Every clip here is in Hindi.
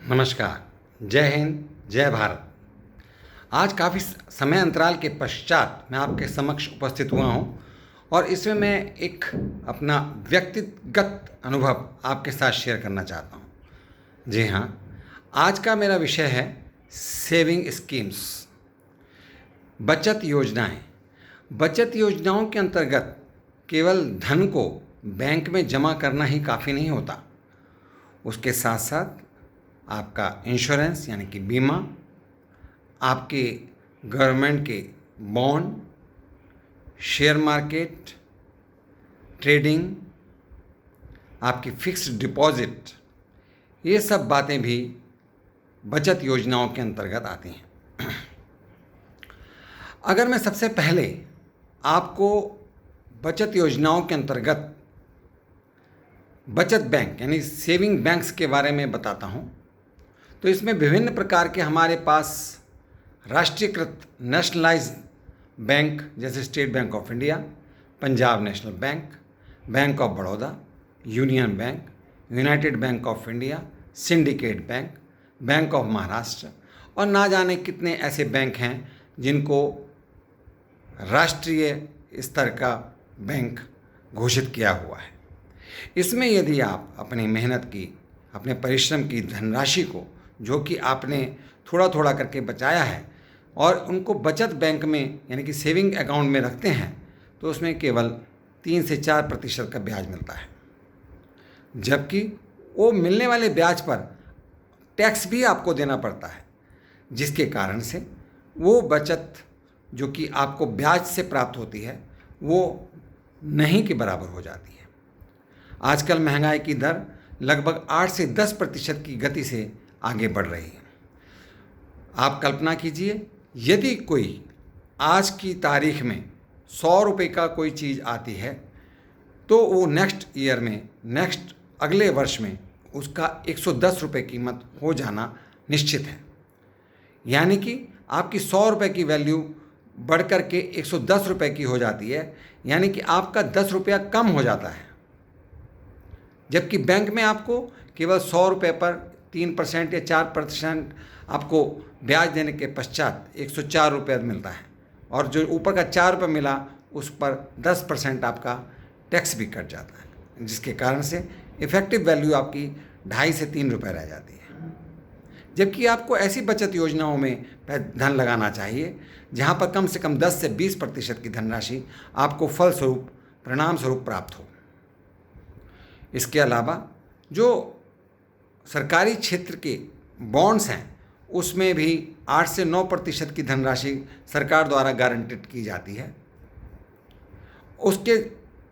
नमस्कार। जय हिंद, जय भारत। आज काफ़ी समय अंतराल के पश्चात मैं आपके समक्ष उपस्थित हुआ हूँ और इसमें मैं एक अपना व्यक्तिगत अनुभव आपके साथ शेयर करना चाहता हूँ। जी हाँ, आज का मेरा विषय है सेविंग स्कीम्स, बचत योजनाएं। बचत योजनाओं के अंतर्गत केवल धन को बैंक में जमा करना ही काफ़ी नहीं होता, उसके साथ साथ आपका इंश्योरेंस यानी कि बीमा, आपके गवर्नमेंट के बॉन्ड, शेयर मार्केट, ट्रेडिंग, आपकी फिक्स्ड डिपॉजिट, ये सब बातें भी बचत योजनाओं के अंतर्गत आती हैं। अगर मैं सबसे पहले आपको बचत योजनाओं के अंतर्गत बचत बैंक यानी सेविंग बैंक्स के बारे में बताता हूँ, तो इसमें विभिन्न प्रकार के हमारे पास राष्ट्रीयकृत नेशनलाइज्ड बैंक जैसे state bank of India, Punjab national bank, bank of Baroda, union bank, United bank of India, syndicate bank, bank of Maharashtra और ना जाने कितने ऐसे बैंक हैं जिनको राष्ट्रीय स्तर का बैंक घोषित किया हुआ है। इसमें यदि आप अपनी मेहनत की, अपने परिश्रम की धनराशि को, जो कि आपने थोड़ा थोड़ा करके बचाया है, और उनको बचत बैंक में यानी कि सेविंग अकाउंट में रखते हैं, तो उसमें केवल 3 से 4% का ब्याज मिलता है, जबकि वो मिलने वाले ब्याज पर टैक्स भी आपको देना पड़ता है, जिसके कारण से वो बचत जो कि आपको ब्याज से प्राप्त होती है वो नहीं के बराबर हो जाती है। आजकल महंगाई की दर लगभग 8 से 10% की गति से आगे बढ़ रही है। आप कल्पना कीजिए, यदि कोई आज की तारीख में 100 रुपये का कोई चीज़ आती है, तो वो नेक्स्ट ईयर में, अगले वर्ष में उसका 110 रुपये कीमत हो जाना निश्चित है। यानी कि आपकी 100 रुपये की वैल्यू बढ़ कर के 110 रुपये की हो जाती है, यानी कि आपका 10 रुपया कम हो जाता है। जबकि बैंक में आपको केवल 100 रुपये पर 3% या 4% आपको ब्याज देने के पश्चात 104 रुपये मिलता है, और जो ऊपर का 4 रुपये मिला उस पर 10% आपका टैक्स भी कट जाता है, जिसके कारण से इफ़ेक्टिव वैल्यू आपकी 2.5 से 3 रुपये रह जाती है। जबकि आपको ऐसी बचत योजनाओं में धन लगाना चाहिए जहां पर कम से कम 10 से 20% की धनराशि आपको फलस्वरूप, परिणाम स्वरूप प्राप्त हो। इसके अलावा जो सरकारी क्षेत्र के बॉन्ड्स हैं, उसमें भी 8 से 9% की धनराशि सरकार द्वारा गारंटेड की जाती है, उसके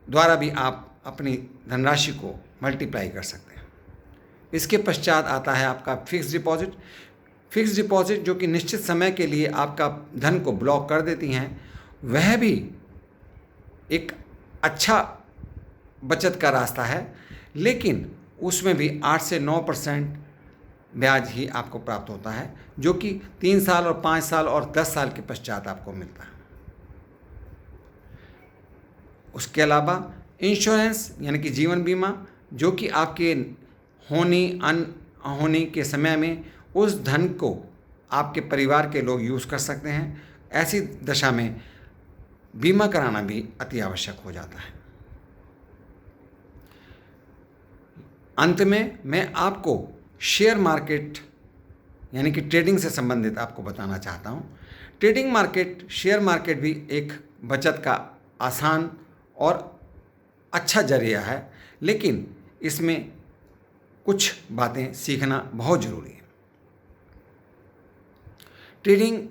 द्वारा भी आप अपनी धनराशि को मल्टीप्लाई कर सकते हैं। इसके पश्चात आता है आपका फिक्स्ड डिपॉजिट। फिक्स्ड डिपॉजिट जो कि निश्चित समय के लिए आपका धन को ब्लॉक कर देती हैं, वह भी एक अच्छा बचत का रास्ता है, लेकिन उसमें भी 8 से 9% ब्याज ही आपको प्राप्त होता है, जो कि 3 साल और 5 साल और 10 साल के पश्चात आपको मिलता है। उसके अलावा इंश्योरेंस यानी कि जीवन बीमा, जो कि आपके होनी अनहोनी के समय में उस धन को आपके परिवार के लोग यूज़ कर सकते हैं। ऐसी दशा में बीमा कराना भी अति आवश्यक हो जाता है। अंत में मैं आपको शेयर मार्केट यानी कि ट्रेडिंग से संबंधित आपको बताना चाहता हूँ। ट्रेडिंग मार्केट, शेयर मार्केट भी एक बचत का आसान और अच्छा जरिया है, लेकिन इसमें कुछ बातें सीखना बहुत ज़रूरी है। ट्रेडिंग,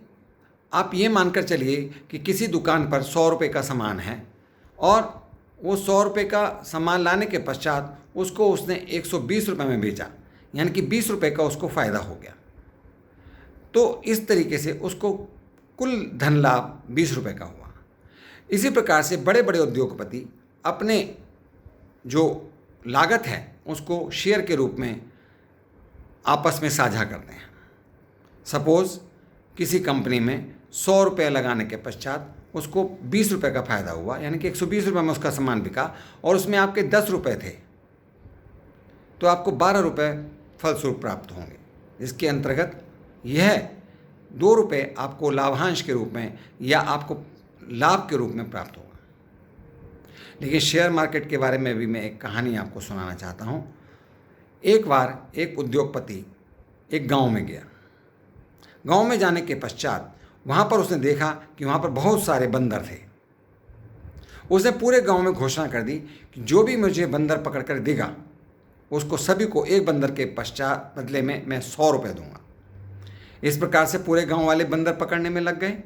आप ये मानकर चलिए कि किसी दुकान पर 100 रुपये का सामान है और वो 100 रुपये का सामान लाने के पश्चात उसको उसने 120 रुपये में बेचा, यानी कि 20 रुपये का उसको फ़ायदा हो गया। तो इस तरीके से उसको कुल धन लाभ 20 रुपये का हुआ। इसी प्रकार से बड़े बड़े उद्योगपति अपने जो लागत है उसको शेयर के रूप में आपस में साझा करते हैं। सपोज़ किसी कंपनी में 100 रुपये लगाने के पश्चात उसको 20 रुपये का फ़ायदा हुआ, यानी कि 120 रुपये में उसका सामान बिका और उसमें आपके 10 रुपये थे, तो आपको 12 रुपये फलस्वरूप प्राप्त होंगे। इसके अंतर्गत यह 2 रुपये आपको लाभांश के रूप में या आपको लाभ के रूप में प्राप्त होगा। लेकिन शेयर मार्केट के बारे में भी मैं एक कहानी आपको सुनाना चाहता हूँ। एक बार एक उद्योगपति एक गांव में गया। गांव में जाने के पश्चात वहाँ पर उसने देखा कि वहाँ पर बहुत सारे बंदर थे। उसने पूरे गांव में घोषणा कर दी कि जो भी मुझे बंदर पकड़ कर देगा उसको सभी को एक बंदर के पश्चात बदले में मैं 100 रुपये दूंगा। इस प्रकार से पूरे गांव वाले बंदर पकड़ने में लग गए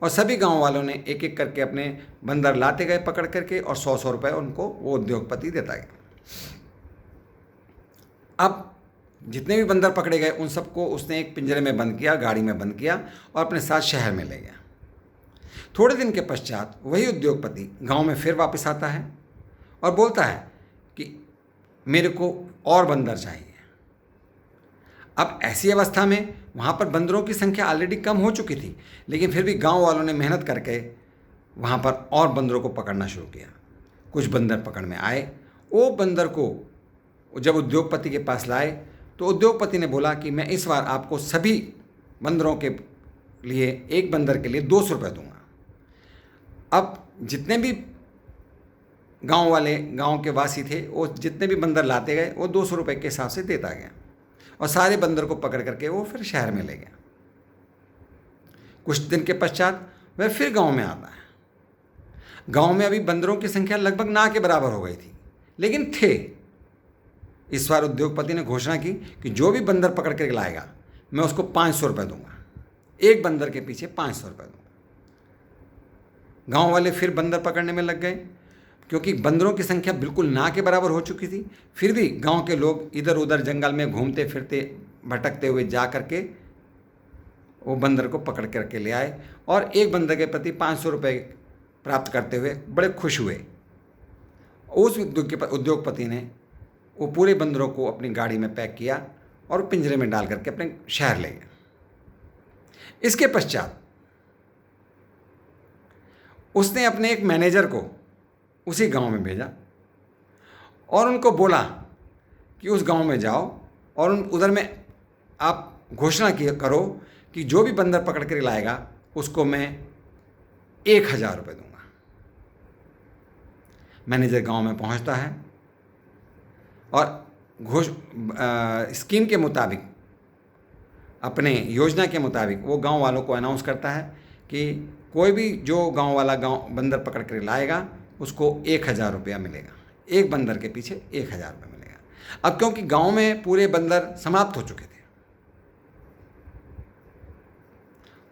और सभी गांव वालों ने एक एक करके अपने बंदर लाते गए पकड़ करके और 100-100 रुपये उनको वो उद्योगपति देता गया। अब जितने भी बंदर पकड़े गए उन सबको उसने एक पिंजरे में बंद किया, गाड़ी में बंद किया और अपने साथ शहर में ले गया। थोड़े दिन के पश्चात वही उद्योगपति गांव में फिर वापस आता है और बोलता है कि मेरे को और बंदर चाहिए। अब ऐसी अवस्था में वहाँ पर बंदरों की संख्या ऑलरेडी कम हो चुकी थी, लेकिन फिर भी गांव वालों ने मेहनत करके वहाँ पर और बंदरों को पकड़ना शुरू किया। कुछ बंदर पकड़ में आए। वो बंदर को जब उद्योगपति के पास लाए तो उद्योगपति ने बोला कि मैं इस बार आपको सभी बंदरों के लिए एक बंदर के लिए 200 रुपये दूंगा। अब जितने भी गांव के वासी थे वो जितने भी बंदर लाते गए वो 200 रुपये के हिसाब से देता गया और सारे बंदर को पकड़ करके वो फिर शहर में ले गया। कुछ दिन के पश्चात वह फिर गांव में आता है। गांव में अभी बंदरों की संख्या लगभग ना के बराबर हो गई थी, लेकिन थे। इस बार उद्योगपति ने घोषणा की कि जो भी बंदर पकड़ कर लाएगा मैं उसको 500 रुपये दूंगा। एक बंदर के पीछे 500 रुपये दूंगा। गांव वाले फिर बंदर पकड़ने में लग गए क्योंकि बंदरों की संख्या बिल्कुल ना के बराबर हो चुकी थी। फिर भी गांव के लोग इधर उधर जंगल में घूमते फिरते भटकते हुए जा करके वो बंदर को पकड़ करके ले आए और एक बंदर के प्रति 500 रुपये प्राप्त करते हुए बड़े खुश हुए। उस उद्योगपति ने वो पूरे बंदरों को अपनी गाड़ी में पैक किया और पिंजरे में डाल करके अपने शहर ले गया। इसके पश्चात उसने अपने एक मैनेजर को उसी गांव में भेजा और उनको बोला कि उस गांव में जाओ और उधर में आप घोषणा करो कि जो भी बंदर पकड़ कर लाएगा उसको मैं 1000 रुपये दूंगा। मैनेजर गांव में पहुंचता है और स्कीम के मुताबिक अपने योजना के मुताबिक वो गांव वालों को अनाउंस करता है कि कोई भी जो गांव वाला बंदर पकड़ कर लाएगा उसको 1000 रुपया मिलेगा। एक बंदर के पीछे 1000 रुपये मिलेगा। अब क्योंकि गांव में पूरे बंदर समाप्त हो चुके थे,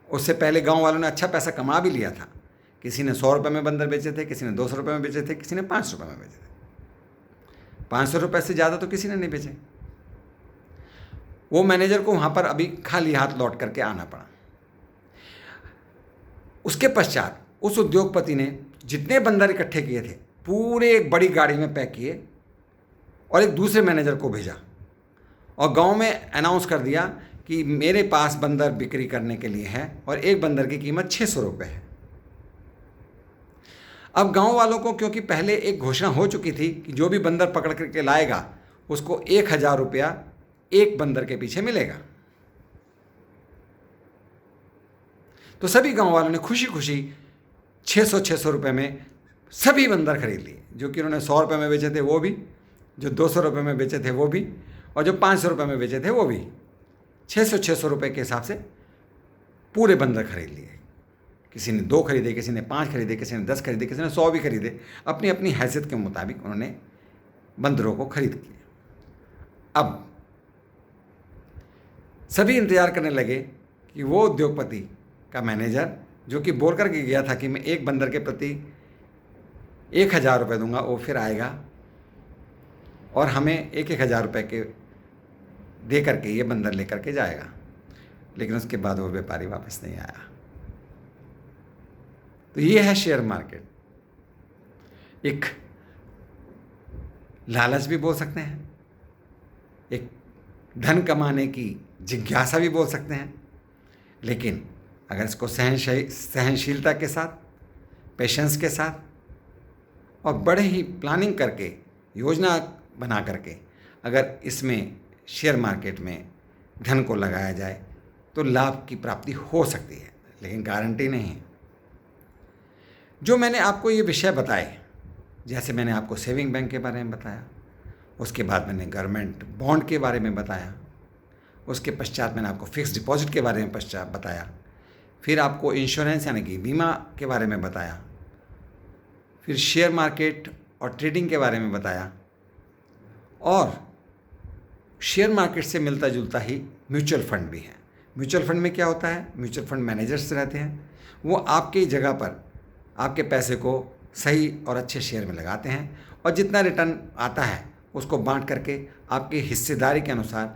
उससे पहले गांव वालों ने अच्छा पैसा कमा भी लिया था। किसी ने 100 रुपये में बंदर बेचे थे, किसी ने 200 रुपये में बेचे थे, किसी ने 500 रुपये में बेचे थे। 500 रुपये से ज़्यादा तो किसी ने नहीं बेचे। वो मैनेजर को वहाँ पर अभी खाली हाथ लौट करके आना पड़ा। उसके पश्चात उस उद्योगपति ने जितने बंदर इकट्ठे किए थे पूरे एक बड़ी गाड़ी में पैक किए और एक दूसरे मैनेजर को भेजा और गांव में अनाउंस कर दिया कि मेरे पास बंदर बिक्री करने के लिए है और एक बंदर की कीमत 600 रुपये है। अब गांव वालों को क्योंकि पहले एक घोषणा हो चुकी थी कि जो भी बंदर पकड़ करके लाएगा उसको 1000 रुपया एक बंदर के पीछे मिलेगा, तो सभी गांव वालों ने खुशी खुशी 600 रुपये में सभी बंदर खरीद लिए। जो कि उन्होंने 100 रुपये में बेचे थे वो भी, जो 200 रुपये में बेचे थे वो भी, और जो 500 रुपये में बेचे थे वो भी। 600 रुपये के हिसाब से पूरे बंदर खरीद लिए। किसी ने 2 खरीदे, किसी ने 5 खरीदे, किसी ने 10 खरीदे, किसी ने 100 भी खरीदे। अपनी अपनी हैसियत के मुताबिक उन्होंने बंदरों को खरीद लिया। अब सभी इंतज़ार करने लगे कि वो उद्योगपति का मैनेजर जो कि बोल करके गया था कि मैं एक बंदर के प्रति 1000 रुपये दूंगा, वो फिर आएगा और हमें 1000 रुपये के दे करके ये बंदर लेकर के जाएगा। लेकिन उसके बाद वो व्यापारी वापस नहीं आया। तो ये है शेयर मार्केट। एक लालच भी बोल सकते हैं, एक धन कमाने की जिज्ञासा भी बोल सकते हैं, लेकिन अगर इसको सहनशीलता के साथ, पेशेंस के साथ और बड़े ही प्लानिंग करके, योजना बना करके अगर इसमें शेयर मार्केट में धन को लगाया जाए तो लाभ की प्राप्ति हो सकती है, लेकिन गारंटी नहीं है। जो मैंने आपको ये विषय बताए, जैसे मैंने आपको सेविंग बैंक के बारे में बताया, उसके बाद मैंने गवर्नमेंट बॉन्ड के बारे में बताया, उसके पश्चात मैंने आपको फिक्स डिपॉजिट के बारे में पश्चात बताया, फिर आपको इंश्योरेंस यानी कि बीमा के बारे में बताया, फिर शेयर मार्केट और ट्रेडिंग के बारे में बताया, और शेयर मार्केट से मिलता जुलता ही म्यूचुअल फंड भी है। म्यूचुअल फंड में क्या होता है, म्यूचुअल फंड मैनेजर्स रहते हैं, वो आपकी जगह पर आपके पैसे को सही और अच्छे शेयर में लगाते हैं और जितना रिटर्न आता है उसको बांट करके आपकी हिस्सेदारी के अनुसार